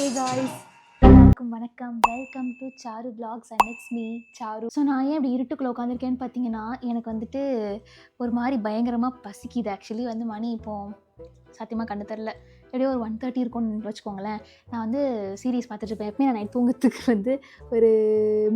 ஹே guys, எல்லாருக்கும் வணக்கம். Welcome to Charu vlogs and it's me Charu. So நான் ஏன் இப்படி இருட்டுக்குள்ளே உட்காந்துருக்கேன்னு பார்த்தீங்கன்னா, எனக்கு வந்துட்டு ஒரு மாதிரி பயங்கரமாக பசிக்குது. ஆக்சுவலி வந்து மணி இப்போது சத்தியமாக கண்ணு தெரில, எப்படியோ ஒரு 1:30 இருக்கும்னு வச்சுக்கோங்களேன். நான் வந்து சீரீஸ் பார்த்துட்ருப்பேன். எப்பவுமே நான் நைட் தூங்கத்துக்கு வந்து ஒரு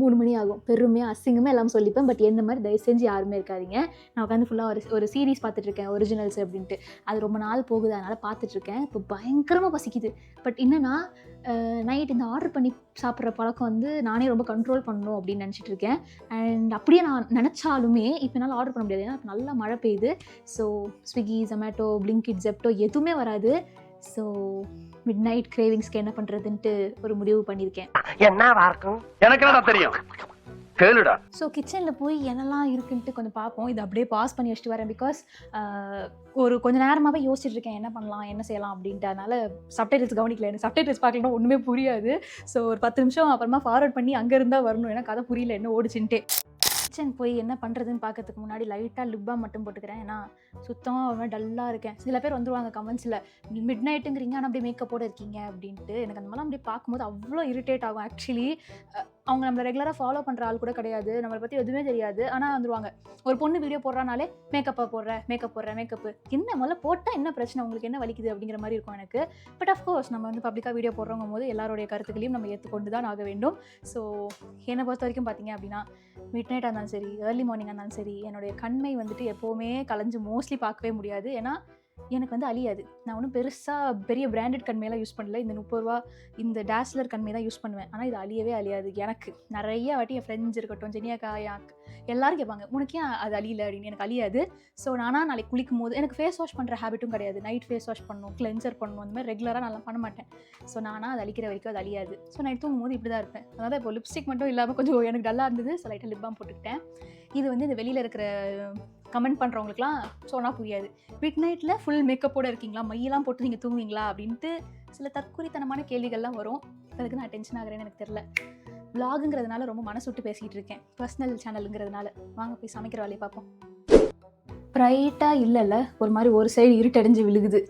3 மணி ஆகும். பெருமையாக அசிங்கமாக எல்லாம் சொல்லிப்பேன். பட் எந்த மாதிரி தயவு செஞ்சு யாருமே இருக்காதீங்க. நான் உட்காந்து ஃபுல்லாக ஒரு சீரீஸ் பார்த்துட்ருக்கேன், ஒரிஜினல்ஸ் அப்படின்ட்டு. அது ரொம்ப நாள் போகுது, அதனால் பார்த்துட்ருக்கேன். இப்போ பயங்கரமாக பசிக்குது. பட் என்னென்னா நைட் இந்த ஆர்டர் பண்ணி சாப்பிட்ற பழக்கம் வந்து நானே ரொம்ப கண்ட்ரோல் பண்ணணும் அப்படின்னு நினச்சிட்டு இருக்கேன். அண்ட் அப்படியே நான் நினச்சாலுமே இப்போ என்னால் ஆர்டர் பண்ண முடியாது. ஏன்னா இப்போ நல்லா மழை பெய்யுது. So Swiggy, Zomato, Blinkit, Zepto எதுவுமே வராது. ஸோ மிட் நைட் கிரேவிங்ஸ்க்கு என்ன பண்ணுறதுன்ட்டு ஒரு முடிவு பண்ணியிருக்கேன். எனக்கு என்ன தெரியும் கேளுடா. ஸோ கிச்சனில் போய் என்னெல்லாம் இருக்குன்ட்டு கொஞ்சம் பார்ப்போம். இதை அப்படியே பாஸ் பண்ணி வச்சுட்டு வரேன். பிகாஸ் ஒரு கொஞ்சம் நேரமாகவே யோசிச்சுட்டு இருக்கேன் என்ன பண்ணலாம் என்ன செய்யலாம் அப்படின்ட்டு. அதனால் சப்டைட்டில்ஸ் கவனிக்கல. எனக்கு சப்டைட்டில்ஸ் பார்க்கலன்னா ஒன்றுமே புரியாது. ஸோ ஒரு 10 நிமிஷம் அப்புறமா ஃபார்வர்ட் பண்ணி அங்கே இருந்தால் வரணும். ஏன்னா கதை புரியல என்ன ஓடிச்சுன்ட்டு. கிச்சன் போய் என்ன பண்ணுறதுன்னு பார்க்கறதுக்கு முன்னாடி லைட்டாக லிப் பாம் மட்டும் போட்டுக்கிறேன். ஏன்னா சுத்தமாக ஒரு மாதிரி டல்லாக இருக்கேன். சில பேர் வந்துருவாங்க கமெண்ட்ஸில், மிட் நைட்டுங்கிறீங்க ஆனால் அப்படியே மேக்கப்போடு இருக்கீங்க அப்படின்ட்டு. எனக்கு அந்த மாதிரிலாம் அப்படியே பார்க்கும்போது அவ்வளோ இரிட்டேட் ஆகும். ஆக்சுவலி அவங்க நம்மளை ரெகுலராக ஃபாலோ பண்ணுற ஆள் கூட கிடையாது, நம்மளை பற்றி எதுவுமே தெரியாது. ஆனால் வந்துருவாங்க. ஒரு பொண்ணு வீடியோ போடுறானாலே மேக்கப்பாக போடுறேன் மேக்கப்பு என்ன முதல்ல போட்டால் என்ன பிரச்சனை, உங்களுக்கு என்ன வலிக்குது அப்படிங்கிற மாதிரி இருக்கும் எனக்கு. பட் அஃப்கோர்ஸ் நம்ம வந்து பப்ளிக்காக வீடியோ போடுறவங்க போது எல்லாருடைய கருத்துக்களையும் நம்ம ஏற்றுக்கொண்டு தான் ஆக வேண்டும். ஸோ என்னை பொறுத்த வரைக்கும் பார்த்தீங்க அப்படின்னா, மிட் நைட்டாக இருந்தாலும் சரி, ஏர்லி மார்னிங்காக இருந்தாலும் சரி, என்னுடைய கண்மை வந்துட்டு எப்போவுமே கலைஞ்சு மோஸ்ட்லி பார்க்கவே முடியாது. ஏன்னா எனக்கு வந்து அழியாது. நான் ஒன்றும் பெரிய பிராண்டட் கண்மையெல்லாம் யூஸ் பண்ணல. இந்த 30 ரூபா இந்த டேஸ்லர் கண்மை தான் யூஸ் பண்ணுவேன். ஆனால் இது அழியவே அழியாது. எனக்கு நிறைய வாட்டி என் ஃப்ரெண்ட்ஸ் இருக்கட்டும், ஜெனியாக்கா, எல்லாரும் கேட்பாங்க உனக்கு ஏன் அது அழியல அப்படின்னு. எனக்கு அழியாது. ஸோ நானாக நாளைக்கு குளிக்கும் போது எனக்கு ஃபேஸ் வாஷ் பண்ணுற ஹேபிட்டும் கிடையாது. நைட் ஃபேஸ் வாஷ் பண்ணணும், கிளென்சர் பண்ணணும், அந்த மாதிரி ரெகுலராக நல்லா பண்ண மாட்டேன். ஸோ நானாக அது அழிக்கிற வரைக்கும் அது அழியாது. ஸோ நைட் தூங்கும் போது இப்படி தான் இருப்பேன். அதாவது இப்போ லிப்ஸ்டிக் மட்டும் இல்லாமல் கொஞ்சம் எனக்கு டல்லாக இருந்தது. ஸோ லைட்டாக லிப் பாம் போட்டுக்கிட்டேன். இது வந்து இந்த வெளியில் இருக்கிற கமெண்ட் பண்ணுறவங்களுக்குலாம் சொன்னால் புரியாது. மிட் நைட்டில் ஃபுல் மேக்கப்போடு இருக்கீங்களா, மையெல்லாம் போட்டு நீங்கள் தூங்குவீங்களா அப்படின்ட்டு சில தற்குறித்தனமான கேள்விகள்லாம் வரும். அதுக்கு நான் டென்ஷன் ஆகிறேன்னு எனக்கு தெரில. விளாகுங்கிறதுனால ரொம்ப மனசு விட்டு பேசிகிட்டு இருக்கேன். பர்சனல் சேனலுங்கிறதுனால. வாங்க போய் சமைக்கிற வேலையை பார்ப்போம். ப்ரைட்டாக இல்லைல்ல, ஒரு மாதிரி ஒரு சைடு இருட்டடைஞ்சு விழுகுது.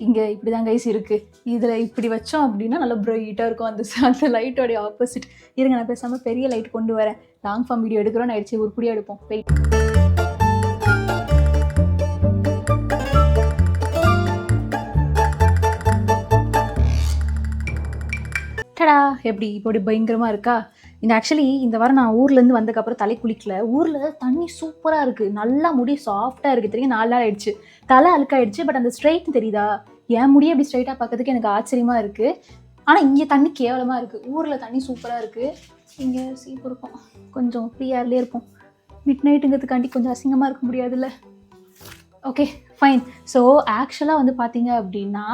இங்கே இப்படி தான் கைஸ் இருக்குது. இதில் இப்படி வச்சோம் அப்படின்னா நல்லா ப்ரைட்டாக இருக்கும். அந்த லைட்டோடைய ஆப்போசிட். இருங்க நான் பேசாமல் பெரிய லைட் கொண்டு வரேன். லாங் ஃபார்ம் வீடியோ எடுக்கிறோன்னு ஆயிடுச்சு, ஒரு புடியாக எடுப்போம். வெயிட். டடா, எப்படி இப்படி பயங்கரமாக இருக்கா? ஆக்சுவலி இந்த வாரம் நான் ஊர்லேருந்து வந்ததுக்கப்புறம் தலை குளிக்கல. ஊரில் தண்ணி சூப்பராக இருக்குது, நல்லா முடி சாஃப்டாக இருக்குது. தெரியும் 4 நாள் ஆயிடுச்சு, தலை அழுக்காயிடுச்சு. பட் அந்த ஸ்ட்ரைட் தெரியுதா, என் முடியை அப்படி ஸ்ட்ரைட்டாக பார்க்கறதுக்கு எனக்கு ஆச்சரியமாக இருக்குது. ஆனால் இங்கே தண்ணி கேவலமாக இருக்குது. ஊரில் தண்ணி சூப்பராக இருக்குது. இங்கே சீப்பு இருக்கும், கொஞ்சம் ஃப்ரீயாகலே இருப்போம். மிட் நைட்டுங்கிறதுக்காண்டி கொஞ்சம் அசிங்கமாக இருக்க முடியாதுல்ல. Okay fine. ஸோ ஆக்சுவலாக வந்து பார்த்தீங்க அப்படின்னா,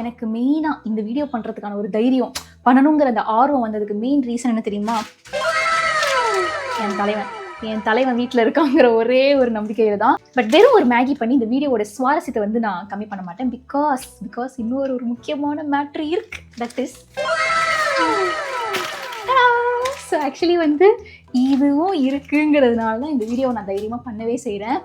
எனக்கு மெயினாக இந்த வீடியோ பண்ணுறதுக்கான ஒரு தைரியம், பண்ணணுங்கிற அந்த ஆர்வம் வந்ததுக்கு மெயின் ரீசன் என்ன தெரியுமா? என் தலைவன் வீட்டில் இருக்காங்கிற ஒரே ஒரு நம்பிக்கையில் தான். பட் வெறும் ஒரு மேகி பண்ணி இந்த வீடியோவோட சுவாரஸ்யத்தை வந்து நான் கம்மி பண்ண மாட்டேன். பிகாஸ் இன்னொரு முக்கியமான மேட்ரு இருக்கு. தட் இஸ் ஸோ ஆக்சுவலி வந்து இதுவும் இருக்குங்கிறதுனால தான் இந்த வீடியோவை நான் தைரியமாக பண்ணவே செய்கிறேன்.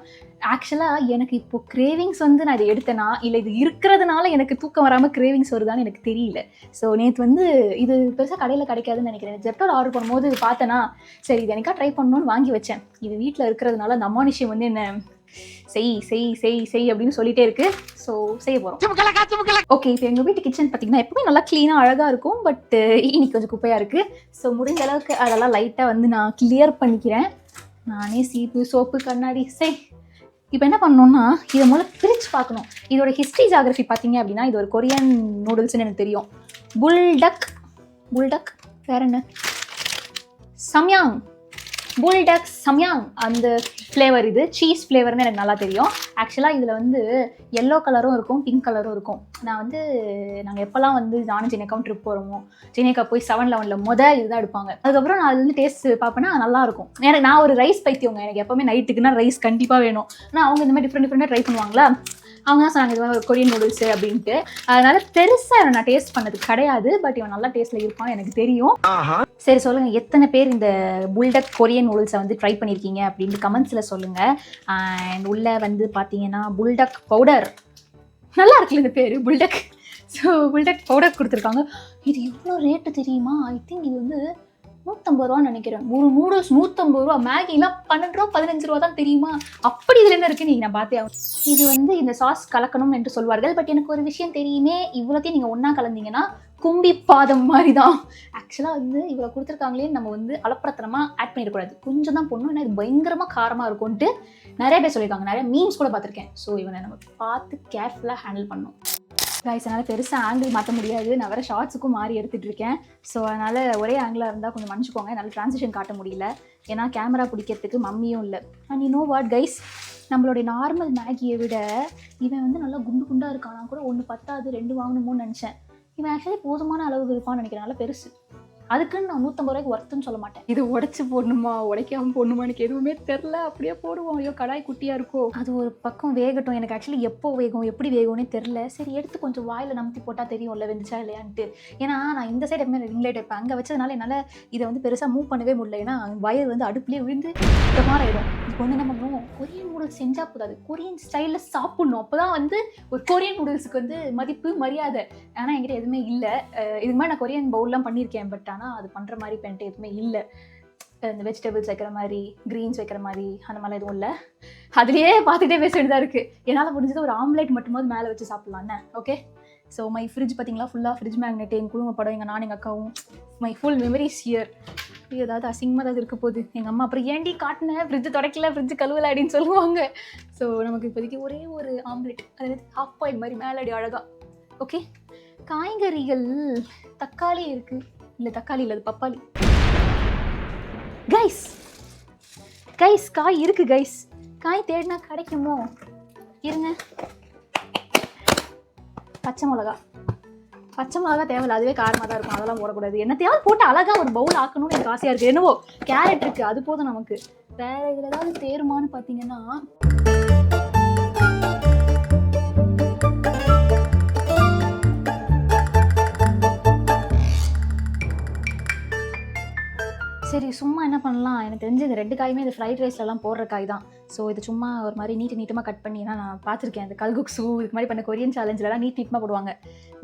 ஆக்சுவலாக எனக்கு இப்போது கிரேவிங்ஸ் வந்து நான் இதை எடுத்தேனா இல்லை இது இருக்கிறதுனால எனக்கு தூக்கம் வராமல் கிரேவிங்ஸ் வருதான்னு எனக்கு தெரியல. ஸோ நேற்று வந்து இது பெருசாக கடையில் கிடைக்காதுன்னு நினைக்கிறேன். ஜெப்டோவில் ஆர்டர் பண்ணும்போது பார்த்தேன்னா, சரி இது எனக்கா ட்ரை பண்ணணும்னு வாங்கி வச்சேன். இது வீட்டில் இருக்கிறதுனால அந்த அம்மானிஷியம் வந்து என்ன செய் அப்படின்னு சொல்லிட்டே இருக்கு. ஸோ செய்ய போகிறோம். ஓகே, இப்போ எங்கள் வீட்டு கிச்சன் பார்த்தீங்கன்னா எப்பவுமே நல்லா க்ளீனாக அழகாக இருக்கும். பட் இன்னைக்கு கொஞ்சம் குப்பையாக இருக்குது. ஸோ முடிஞ்ச அளவுக்கு அதெல்லாம் லைட்டாக வந்து நான் கிளியர் பண்ணிக்கிறேன். நானே சீப்பு, சோப்பு, கண்ணாடி இப்போ என்ன பண்ணணும்னா, இதை முதல்ல பிரித்து பார்க்கணும். இதோட ஹிஸ்ட்ரி ஜியாகிரஃபி பார்த்தீங்க அப்படின்னா, இது ஒரு கொரியன் நூடுல்ஸ்ன்னு எனக்கு தெரியும். புல்டக் வேற என்ன, சம்யாங் அந்த ஃப்ளேவர். இது சீஸ் ஃப்ளேவர்னு எனக்கு நல்லா தெரியும். ஆக்சுவலாக இதில் வந்து எல்லோ கலரும் இருக்கும், பிங்க் கலரும் இருக்கும். நாங்கள் எப்போல்லாம் வந்து நானும் ஜெனிகாவும் ட்ரிப் போகிறோமோ, ஜெனிகா போய் 7-Eleven இதுதான் எடுப்பாங்க. அதுக்கப்புறம் நான் அது வந்து டேஸ்ட் பார்ப்பேன்னா நல்லாயிருக்கும். எனக்கு நான் ஒரு ரைஸ் பைத்தியவங்க. எனக்கு எப்போவுமே நைட்டுக்குன்னா ரைஸ் கண்டிப்பாக வேணும். ஆனால் அவங்க இந்த மாதிரி டிஃப்ரெண்ட்டாக ட்ரை பண்ணுவாங்களா, அவங்க தான் சொன்னாங்க இது மாதிரி ஒரு கொரியன் நூடுல்ஸு அப்படின்ட்டு. அதனால பெருசாக நான் டேஸ்ட் பண்ணது கிடையாது. பட் இவன் நல்லா டேஸ்ட்டில் இருப்பான்னு எனக்கு தெரியும். சரி சொல்லுங்கள், எத்தனை பேர் இந்த புல்டக் கொரியன் நூடுல்ஸை வந்து ட்ரை பண்ணியிருக்கீங்க அப்படின்ட்டு கமெண்ட்ஸில் சொல்லுங்கள். அண்ட் உள்ளே வந்து பார்த்தீங்கன்னா புல்டக் பவுடர், நல்லா இருக்குல்ல இந்த பேர் புல்டக். ஸோ புல்டக் பவுடர் கொடுத்துருக்காங்க. இது எவ்வளோ ரேட்டு தெரியுமா? ஐ திங்க் இது வந்து 150 ரூபான்னு நினைக்கிறேன். ஒரு நூடுல்ஸ் 150 ரூபா, மேகிலாம் 12 ரூபா 15 ரூபா தான் தெரியுமா? அப்படி இதில் என்ன இருக்குன்னு நான் பார்த்தேன். இது வந்து இந்த சாஸ் கலக்கணும் என்று சொல்வார்கள். பட் எனக்கு ஒரு விஷயம் தெரியுமே, இவ்வளோத்தையும் நீங்கள் ஒன்றா கலந்தீங்கன்னா கும்பி பாதம் மாதிரி தான். ஆக்சுவலாக வந்து இவ்வளோ கொடுத்துருக்காங்களே, நம்ம வந்து அலப்பறத்தனமாக ஆட் பண்ணிடக்கூடாது. கொஞ்சம் தான் போடணும், ஏன்னா இது பயங்கரமாக காரமாக இருக்கும்ன்ட்டு நிறைய பேர் சொல்லியிருக்காங்க. நிறைய மீம்ஸ் கூட பார்த்துருக்கேன். ஸோ இவனை நம்ம பார்த்து கேர்ஃபுல்லாக ஹேண்டில் பண்ணணும். கைஸ், அதனால் பெருசாக ஆங்கிள் மாற்ற முடியாது. நான் வேறு ஷார்ட்ஸுக்கும் மாறி எடுத்துகிட்டு இருக்கேன். ஸோ அதனால் ஒரே ஆங்கிளாக இருந்தால் கொஞ்சம் மன்னிச்சுக்கோங்க. என்னால் ட்ரான்சிஷன் காட்ட முடியல, ஏன்னா கேமரா பிடிக்கிறதுக்கு மம்மியும் இல்லை. And you know what guys, நம்மளுடைய நார்மல் மேகியை விட இவன் வந்து நல்லா குண்டு குண்டாக இருக்கான். நான் கூட 1 பத்தாது 2 வாங்கணுமோன்னு நினச்சேன். இவன் ஆக்சுவலி போதுமான அளவு இருப்பான்னு நினைக்கிறேன். நல்லா பெருசு. அதுக்குன்னு நான் 150 ரூபாய்க்கு ஒர்த்துன்னு சொல்ல மாட்டேன். இது உடைச்சு போடணுமா உடைக்காம போடணுமா எனக்கு எதுவுமே தெரில. அப்படியே போடுவோம். ஐயோ கடாய் குட்டியாக இருக்கும். அது ஒரு பக்கம் வேகட்டும். எனக்கு ஆக்சுவலி எப்போ வேகும் எப்படி வேகும்னே தெரில. சரி எடுத்து கொஞ்சம் வாயில் நம்பி போட்டால் தெரியும்ல வெந்துச்சா இல்லையான்ட்டு. ஏன்னா நான் இந்த சைடு எப்பவுமே ரிங் லைட் வைப்பேன். அங்கே வச்சதுனால என்னால் இதை வந்து பெருசாக மூவ் பண்ணவே முடியல. ஏன்னா வயர் வந்து அடுப்புலேயே விழுந்து இந்த மாதிரி ஆகிடும். இப்போ வந்து என்ன பண்ணுவோம், கொரியன் நூடுல்ஸ் செஞ்சால் போதாது, கொரியன் ஸ்டைலில் சாப்பிட்ணும். அப்போ தான் வந்து ஒரு கொரியன் நூடுல்ஸுக்கு வந்து மதிப்பு மரியாதை. ஆனால் என்கிட்ட எதுவுமே இல்லை. இதுக்கு மாதிரி நான் கொரியன் பவுல்லாம் பண்ணியிருக்கேன். பட் ஆனால் அது பண்ணுற மாதிரி பென்ட்டு எதுவுமே இல்லை. இந்த வெஜிடபிள்ஸ் வைக்கிற மாதிரி, க்ரீன்ஸ் வைக்கிற மாதிரி அந்த மாதிரிலாம் எதுவும் இல்லை. அதுலேயே பார்த்துட்டே பேச வேண்டியதாக இருக்குது. என்னால் முடிஞ்சது ஒரு ஆம்லேட் மட்டுமாவது மேலே வச்சு சாப்பிட்லான்னு. ஓகே, ஸோ மை ஃப்ரிட்ஜ் பார்த்தீங்களா, ஃபுல்லாக ஃப்ரிட்ஜ் மேக்னெட், எங்கள் குடும்ப படம், எங்கள் நான் எங்கள் அக்காவும், மை ஃபுல் மெமரிஸ் ஹியர். ஏதாவது அசிங்கமாக ஏதாவது இருக்க போகுது. எங்கள் அம்மா அப்புறம் ஏண்டி காட்டினேன், ஃப்ரிட்ஜ் தொடக்கல, ஃப்ரிட்ஜ் கழுவலை அப்படின்னு சொல்லுவாங்க. ஸோ நமக்கு இப்போதைக்கு ஒரே ஒரு ஆம்லேட், அதாவது ஹாஃப் பாயில் மாதிரி மேலே அடி அழகாக. ஓகே, காய்கறிகள் தக்காளி இருக்குது. இல்லை தக்காளி இல்லை, அது பப்பாளி. கைஸ் கைஸ் காய் இருக்குது கைஸ். காய் தேடினா கிடைக்குமோ? இருங்க. பச்சை மிளகா தேவையில்ல, அதுவே காரமாக தான் இருக்கும். அதெல்லாம் போடக்கூடாது. என்ன தேவை போட்டு அழகாக ஒரு பவுல் ஆக்கணும்னு எனக்கு ஆசையாக இருக்குது. என்னவோ கேரட் இருக்குது, அது போதும் நமக்கு. வேறு இதில் ஏதாவது தேருமான்னு பார்த்தீங்கன்னா, சரி சும்மா என்ன பண்ணலாம், எனக்கு தெரிஞ்சு இந்த 2 காயுமே இந்த ஃப்ரைட் ரைஸ்லலாம் போடுற காய் தான். ஸோ இது சும்மா ஒரு மாதிரி நீட்டமாக கட் பண்ணி, நான் பார்த்துருக்கேன் அந்த கல்குக்ஸு இதுக்கு மாதிரி பண்ண கொரியன் சேலஞ்சிலலாம் நீட்டமாக போடுவாங்க.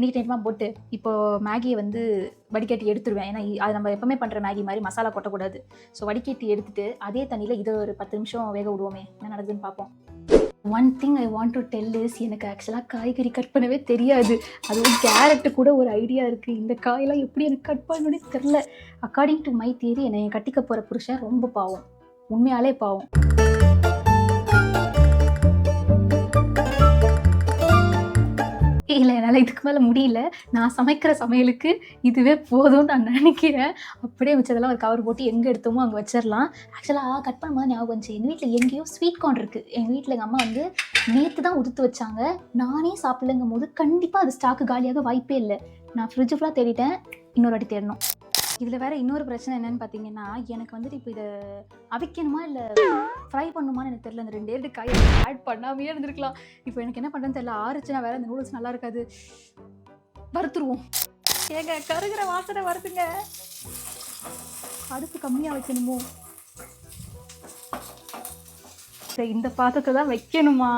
நீட்டமாக போட்டு இப்போது மேகியை வந்து வடிகட்டி எடுத்துருவேன். ஏன்னா அது நம்ம எப்பவுமே பண்ணுற மேகி மாதிரி மசாலா கொட்டக்கூடாது. ஸோ வடிகட்டி எடுத்துகிட்டு அதே தண்ணியில் இதை ஒரு 10 நிமிஷம் வேக விடுவோமே, என்ன நடக்குதுன்னு பார்ப்போம். One thing I want to tell is, எனக்கு ஆக்சுவலாக காய்கறி கட் பண்ணவே தெரியாது. அதுவும் கேரட்டு கூட ஒரு ஐடியா இருக்குது. இந்த காயெல்லாம் எப்படி எனக்கு கட் பண்ணணுன்னே தெரில. அக்கார்டிங் டு மை தியரி, என்னை கட்டிக்க போகிற புருஷன் ரொம்ப பாவம், உண்மையாலே பாவம். இல்லை, என்னால் இதுக்கு மேலே முடியல. நான் சமைக்கிற சமையலுக்கு இதுவே போதும்னு நான் நினைக்கிறேன். அப்படியே மிச்சதெல்லாம் ஒரு கவர் போட்டு எங்கே எடுத்தோமோ அங்கே வச்சிடலாம். ஆக்சுவலாக கட் பண்ணும்போது ஞாபகம் வந்துச்சு, எங்கள் வீட்டில் எங்கேயோ ஸ்வீட் கார்ன் இருக்குது. எங்கள் வீட்டில் எங்கள் அம்மா வந்து நேற்று தான் உதுத்து வச்சாங்க. நானே சாப்பிடலங்கும் போது கண்டிப்பாக அது ஸ்டாக்கு காலியாக வாய்ப்பே இல்லை. நான் ஃப்ரிட்ஜ் ஃபுல்லாக தேடிட்டேன், இன்னொரு வாட்டி தேடணும். இதில் வேறு இன்னொரு பிரச்சனை என்னென்னு பார்த்தீங்கன்னா, எனக்கு வந்துட்டு இப்போ இதை அவிக்கணுமா இல்லை ஃப்ரை பண்ணுமான்னு எனக்கு தெரியல. இந்த 2 காய் ஆட் பண்ணாமே இருந்திருக்கலாம். இப்போ எனக்கு என்ன பண்ணுறதுன்னு தெரியல. ஆறுச்சுன்னா வேறு இந்த நூடுல்ஸ் நல்லா இருக்காது. வறுத்துருவோம். ஏங்க கருகிற வாசனை வருதுங்க. அடுப்பு கம்மியாக வைக்கணுமோ? இந்த பாத்திரத்தை தான் வைக்கணுமா,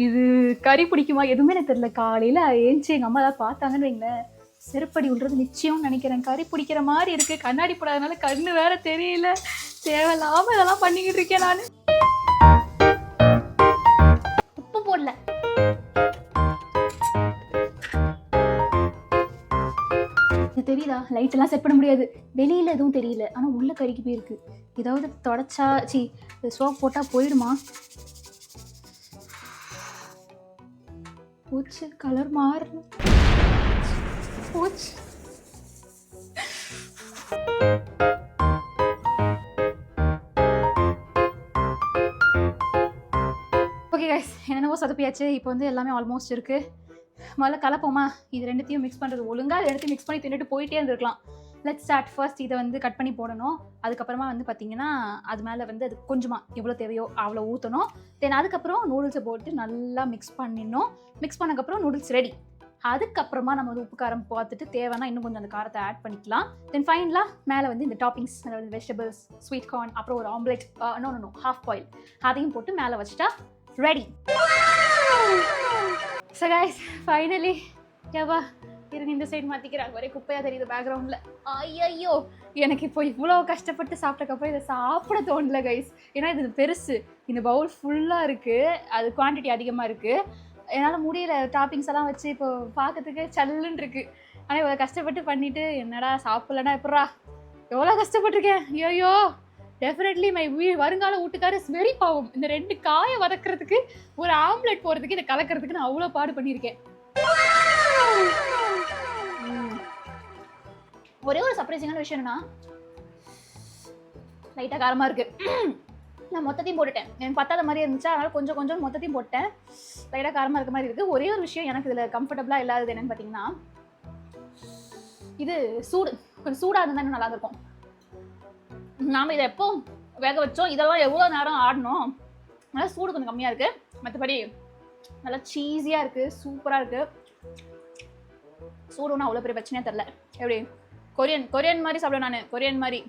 இது கறி பிடிக்குமா, எதுவுமே எனக்கு தெரியல. காலையில் ஏஞ்சி எங்கள் அம்மா ஏதாவது பார்த்தாங்கன்னு வைங்களேன், செருப்படி விடுறது நிச்சயம்னு நினைக்கிறேன். கறி பிடிக்கிற மாதிரி இருக்குது. கண்ணாடி போடாதனால கண்ணு வேற தெரியல. தேவையில்லாமல் இதெல்லாம் பண்ணிக்கிட்டு இருக்கேன் நான். உப்பு போடல. இது தெரியுதா, லைட்டெல்லாம் செட் பண்ண முடியாது. வெளியில் எதுவும் தெரியல, ஆனால் உள்ள கறிக்கு போயிருக்கு. ஏதாவது தொடச்சா சோப் போட்டால் போயிடுமா? போச்சு, கலர் மாறணும். போச்சு. ஓகே கைஸ், என்னென்னவோ சொதப்பியாச்சு. இப்போ வந்து எல்லாமே ஆல்மோஸ்ட் இருக்குது. முதல்ல கலப்போமா? இது 2த்தையும் மிக்ஸ் பண்ணுறது ஒழுங்காக 2த்தையும் மிக்ஸ் பண்ணி தின்னுட்டு போயிட்டே இருந்திருக்கலாம். Let's start. ஃபர்ஸ்ட் இதை வந்து கட் பண்ணி போடணும். அதுக்கப்புறமா வந்து பார்த்திங்கன்னா அது மேலே வந்து அது கொஞ்சமாக எவ்வளோ தேவையோ அவ்வளோ ஊற்றணும். தென் அதுக்கப்புறம் நூடுல்ஸை போட்டு நல்லா மிக்ஸ் பண்ணிடணும். மிக்ஸ் பண்ணக்கப்புறம் நூடுல்ஸ் ரெடி. அதுக்கப்புறமா நம்ம வந்து உப்பு காரம் பார்த்துட்டு தேவைன்னா இன்னும் கொஞ்சம் அந்த காரத்தை ஆட் பண்ணிக்கலாம். தென் ஃபைனலாக மேலே வந்து இந்த டாப்பிங்ஸ், அதாவது வெஜிடபிள்ஸ், ஸ்வீட் கார்ன், அப்புறம் ஒரு ஆம்லேட், நோ ஹாஃப் பாயில், அதையும் போட்டு மேலே வச்சுட்டா ரெடி. ஸோ கைஸ், ஃபைனலி ஏவா இருங்க இந்த சைடு மாற்றிக்கிறாங்க, ஒரே குப்பையாக தெரியுது பேக்ரவுண்டில். ஐயோ, எனக்கு இப்போ இவ்வளோ கஷ்டப்பட்டு சாப்பிட்டக்கப்புறம் இதை சாப்பிட தோணல கைஸ். ஏன்னா இது பெருசு, இந்த பவுல் ஃபுல்லாக இருக்குது, அது குவான்டிட்டி அதிகமாக இருக்குது, என்னால் முடியல. டாப்பிங்ஸ் எல்லாம் வச்சு இப்போ பார்க்கறதுக்கு சல்லுன்னு இருக்குது. ஆனால் இவ்வளோ கஷ்டப்பட்டு பண்ணிவிட்டு என்னடா சாப்பிட்லன்னா எப்பட்றா, எவ்வளோ கஷ்டப்பட்டிருக்கேன். ஐயோ, டெஃபினெட்லி மை வருங்கால வீட்டுக்காரர் இஸ் வெரி பாவம். இந்த 2 காயை வதக்கிறதுக்கு, ஒரு ஆம்லெட் போடுறதுக்கு, இதை கலக்கிறதுக்கு நான் அவ்வளோ பாடு பண்ணியிருக்கேன். ஒரே ஒரு சர்ப்ரைசிங்கான விஷயம் என்னன்னா, லைட்டாக காரமாக இருக்குது. நான் மொத்தத்தையும் போட்டுட்டேன், எனக்கு பத்தாத மாதிரி இருந்துச்சு, அதனால் கொஞ்சம் கொஞ்சம் மொத்தத்தையும் போட்டேன். லைட்டாக காரமாக இருக்க மாதிரி இருக்குது. ஒரே ஒரு விஷயம் எனக்கு இதில் கம்ஃபர்டபுளாக இல்லாதது என்னென்னு பார்த்தீங்கன்னா, இது சூடு, கொஞ்சம் சூடாக இருந்தால் நல்லா இருக்கும். நாம் இதை எப்போ வேக வச்சோம், இதெல்லாம் எவ்வளோ நேரம் ஆடணும், அதனால் சூடு கொஞ்சம் கம்மியாக இருக்குது. மற்றபடி நல்லா சீஸியாக இருக்குது, சூப்பராக இருக்குது. சூடு ஒன்றும் அவ்வளோ பெரிய பிரச்சனையே தெரில. எப்படி கொரியன் மாதிரி சாப்பிடுவேன் நான், கொரியன் மாதிரி.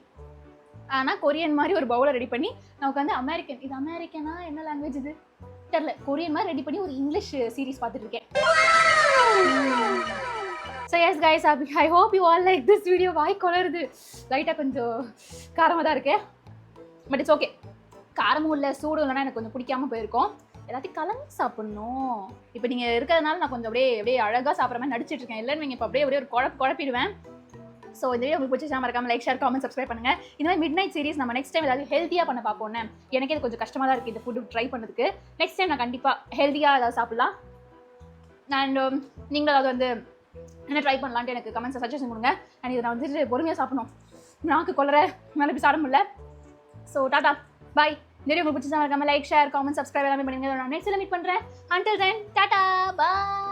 ஆனால் கொரியன் மாதிரி ஒரு பவுலை ரெடி பண்ணி நான் உட்காந்து அமெரிக்கன், இது அமெரிக்கனா என்ன லாங்குவேஜ் இது தெரில, கொரியன் மாதிரி ரெடி பண்ணி ஒரு இங்கிலீஷ் சீரீஸ் பார்த்துட்டு இருக்கேன். So yes guys, I hope you all like this video. வாய் கொளருது, லைட்டாக கொஞ்சம் காரமாக தான் இருக்கு, பட் இட்ஸ் ஓகே. காரமும் இல்லை சூடும் இல்லைன்னா எனக்கு கொஞ்சம் பிடிக்காமல் போயிருக்கோம். எல்லாத்தையும் கலந்து சாப்பிட்ணும். இப்போ நீங்கள் இருக்கிறதுனால நான் கொஞ்சம் அப்படியே அழகாக சாப்பிட்ற மாதிரி நடிச்சிட்டு இருக்கேன். இல்லைன்னு நீங்கள் இப்போ அப்படியே ஒரு குழப்பிடுவேன். ஸோ இந்த வீடியோ உங்களுக்கு பிடிச்சா மறக்காம லைக், ஷேர், காமெண்ட், சப்ஸ்கிரைப் பண்ணுங்கள். இந்த மாதிரி மிட் நைட் சீரிஸ் நம்ம நெக்ஸ்ட் டைம் ஏதாவது ஹெல்த்தியாக பண்ண பார்ப்போம்னு. எனக்கு இது கொஞ்சம் கஷ்டமாக தான் இருக்குது இந்த ஃபுட்டு ட்ரை பண்ணதுக்கு. நெக்ஸ்ட் டைம் நான் கண்டிப்பாக ஹெல்த்தியாக ஏதாவது சாப்பிட்லாம். அண்ட் நீங்களும் அதாவது வந்து என்ன ட்ரை பண்ணலான்ட்டு எனக்கு கமெண்ட்ஸை சஜஷன் கொடுங்க. அண்ட் இதை நான் வந்துட்டு பொறுமையாக சாப்பிடணும், நாக்கு கொள்ளற மேலே போய் சாப்பிட முடியல. ஸோ டாடா பாய். இந்த வீடியோ உங்களுக்கு பிடிச்சா மறக்காம லைக், ஷேர், காமெண்ட், சப்ஸ்கிரைப் எல்லாமே பண்ணுங்க. நான் நெக்ஸ்ட்டில் மீட் பண்ணுறேன். அன்டில் தென் டாடா பாய்.